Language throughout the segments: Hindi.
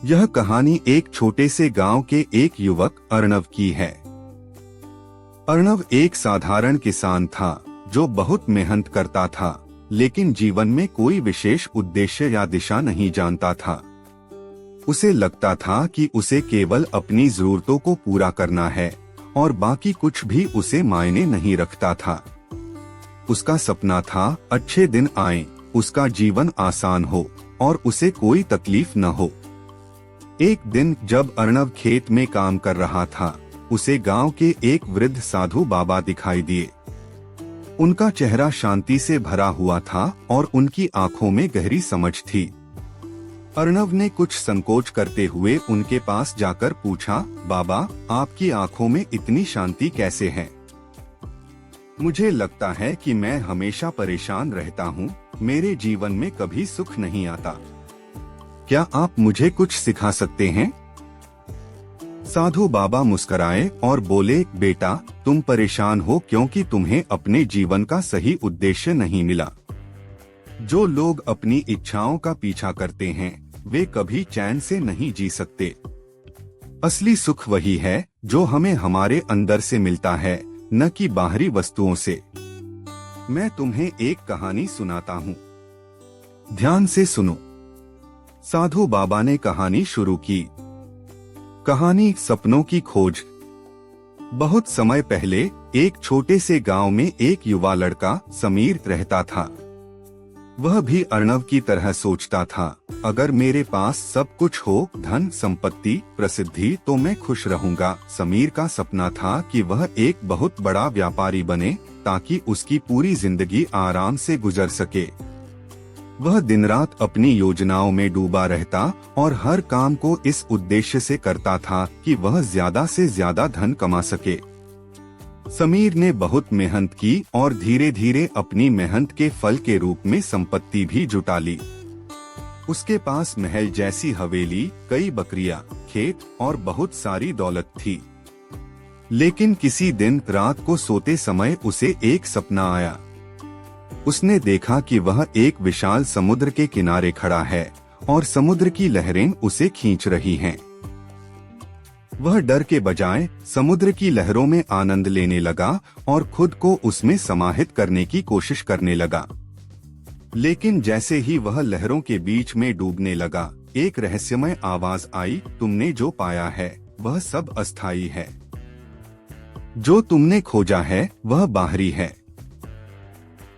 यह कहानी एक छोटे से गांव के एक युवक अर्णव की है। अर्णव एक साधारण किसान था जो बहुत मेहनत करता था, लेकिन जीवन में कोई विशेष उद्देश्य या दिशा नहीं जानता था। उसे लगता था कि उसे केवल अपनी जरूरतों को पूरा करना है और बाकी कुछ भी उसे मायने नहीं रखता था। उसका सपना था अच्छे दिन आए, उसका जीवन आसान हो और उसे कोई तकलीफ न हो। एक दिन जब अर्णव खेत में काम कर रहा था, उसे गांव के एक वृद्ध साधु बाबा दिखाई दिए। उनका चेहरा शांति से भरा हुआ था और उनकी आंखों में गहरी समझ थी। अर्णव ने कुछ संकोच करते हुए उनके पास जाकर पूछा, बाबा, आपकी आंखों में इतनी शांति कैसे है? मुझे लगता है कि मैं हमेशा परेशान रहता हूँ, मेरे जीवन में कभी सुख नहीं आता। क्या आप मुझे कुछ सिखा सकते हैं? साधु बाबा मुस्कुराए और बोले, बेटा, तुम परेशान हो क्योंकि तुम्हें अपने जीवन का सही उद्देश्य नहीं मिला। जो लोग अपनी इच्छाओं का पीछा करते हैं, वे कभी चैन से नहीं जी सकते। असली सुख वही है जो हमें हमारे अंदर से मिलता है, न कि बाहरी वस्तुओं से। मैं तुम्हें एक कहानी सुनाता हूँ, ध्यान से सुनो। साधु बाबा ने कहानी शुरू की। कहानी सपनों की खोज। बहुत समय पहले एक छोटे से गांव में एक युवा लड़का समीर रहता था। वह भी अर्णव की तरह सोचता था, अगर मेरे पास सब कुछ हो, धन, संपत्ति, प्रसिद्धि, तो मैं खुश रहूंगा। समीर का सपना था कि वह एक बहुत बड़ा व्यापारी बने ताकि उसकी पूरी जिंदगी आराम से गुजर सके। वह दिन रात अपनी योजनाओं में डूबा रहता और हर काम को इस उद्देश्य से करता था कि वह ज्यादा से ज्यादा धन कमा सके। समीर ने बहुत मेहनत की और धीरे धीरे अपनी मेहनत के फल के रूप में संपत्ति भी जुटा ली। उसके पास महल जैसी हवेली, कई बकरियां, खेत और बहुत सारी दौलत थी। लेकिन किसी दिन रात को सोते समय उसे एक सपना आया। उसने देखा कि वह एक विशाल समुद्र के किनारे खड़ा है और समुद्र की लहरें उसे खींच रही हैं। वह डर के बजाय समुद्र की लहरों में आनंद लेने लगा और खुद को उसमें समाहित करने की कोशिश करने लगा। लेकिन जैसे ही वह लहरों के बीच में डूबने लगा, एक रहस्यमय आवाज आई, तुमने जो पाया है वह सब अस्थायी है। जो तुमने खोजा है वह बाहरी है।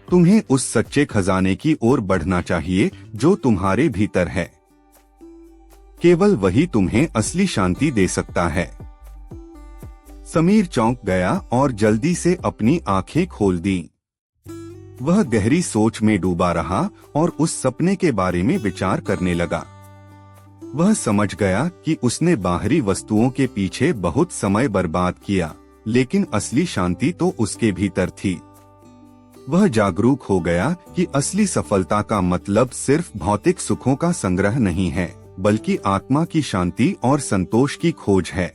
तुम्हें उस सच्चे खजाने की ओर बढ़ना चाहिए जो तुम्हारे भीतर है। केवल वही तुम्हें असली शांति दे सकता है। समीर चौंक गया और जल्दी से अपनी आंखें खोल दी। वह गहरी सोच में डूबा रहा और उस सपने के बारे में विचार करने लगा। वह समझ गया कि उसने बाहरी वस्तुओं के पीछे बहुत समय बर्बाद किया, लेकिन असली शांति तो उसके भीतर थी। वह जागरूक हो गया कि असली सफलता का मतलब सिर्फ भौतिक सुखों का संग्रह नहीं है, बल्कि आत्मा की शांति और संतोष की खोज है।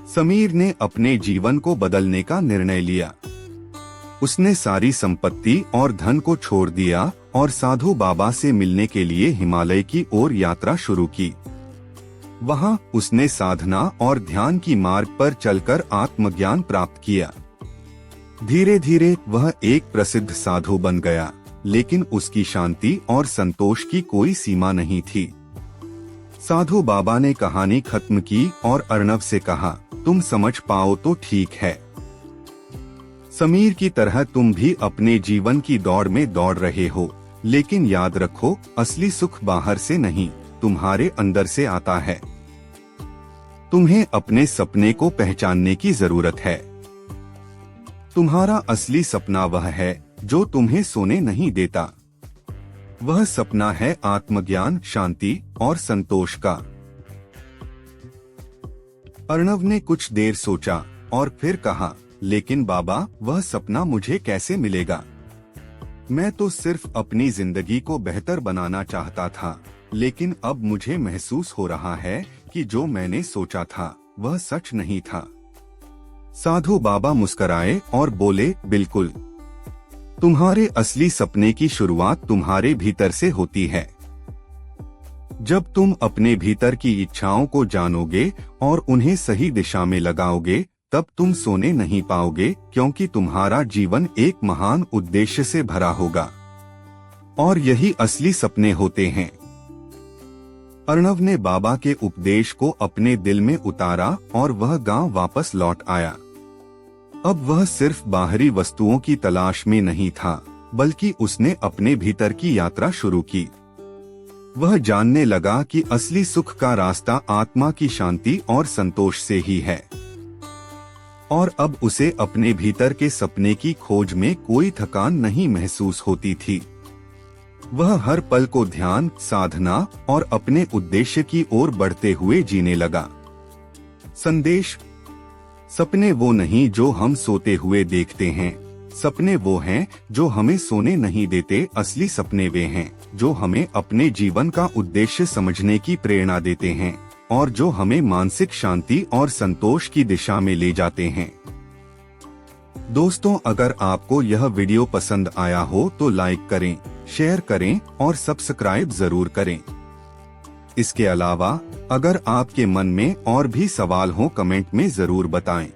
समीर ने अपने जीवन को बदलने का निर्णय लिया। उसने सारी संपत्ति और धन को छोड़ दिया और साधु बाबा से मिलने के लिए हिमालय की ओर यात्रा शुरू की। वहां उसने साधना और ध्यान की मार्ग पर चलकर आत्मज्ञान प्राप्त किया। धीरे धीरे वह एक प्रसिद्ध साधु बन गया, लेकिन उसकी शांति और संतोष की कोई सीमा नहीं थी। साधु बाबा ने कहानी खत्म की और अर्णव से कहा, तुम समझ पाओ तो ठीक है। समीर की तरह तुम भी अपने जीवन की दौड़ में दौड़ रहे हो, लेकिन याद रखो, असली सुख बाहर से नहीं, तुम्हारे अंदर से आता है। तुम्हें अपने सपने को पहचानने की जरूरत है। तुम्हारा असली सपना वह है जो तुम्हें सोने नहीं देता। वह सपना है आत्मज्ञान, शांति और संतोष का। अर्णव ने कुछ देर सोचा और फिर कहा, लेकिन बाबा, वह सपना मुझे कैसे मिलेगा? मैं तो सिर्फ अपनी जिंदगी को बेहतर बनाना चाहता था, लेकिन अब मुझे महसूस हो रहा है कि जो मैंने सोचा था वह सच नहीं था। साधु बाबा मुस्कुराए और बोले, बिल्कुल, तुम्हारे असली सपने की शुरुआत तुम्हारे भीतर से होती है। जब तुम अपने भीतर की इच्छाओं को जानोगे और उन्हें सही दिशा में लगाओगे, तब तुम सोने नहीं पाओगे, क्योंकि तुम्हारा जीवन एक महान उद्देश्य से भरा होगा। और यही असली सपने होते हैं। अर्णव ने बाबा के उपदेश को अपने दिल में उतारा और वह गांव वापस लौट आया। अब वह सिर्फ बाहरी वस्तुओं की तलाश में नहीं था, बल्कि उसने अपने भीतर की यात्रा शुरू की। वह जानने लगा कि असली सुख का रास्ता आत्मा की शांति और संतोष से ही है। और अब उसे अपने भीतर के सपने की खोज में कोई थकान नहीं महसूस होती थी। वह हर पल को ध्यान, साधना और अपने उद्देश्य की ओर बढ़ते हुए जीने लगा। संदेश: सपने वो नहीं जो हम सोते हुए देखते हैं, सपने वो हैं जो हमें सोने नहीं देते। असली सपने वे हैं जो हमें अपने जीवन का उद्देश्य समझने की प्रेरणा देते हैं और जो हमें मानसिक शांति और संतोष की दिशा में ले जाते हैं। दोस्तों, अगर आपको यह वीडियो पसंद आया हो तो लाइक करें, शेयर करें और सब्सक्राइब जरूर करें। इसके अलावा अगर आपके मन में और भी सवाल हो, कमेंट में जरूर बताएं।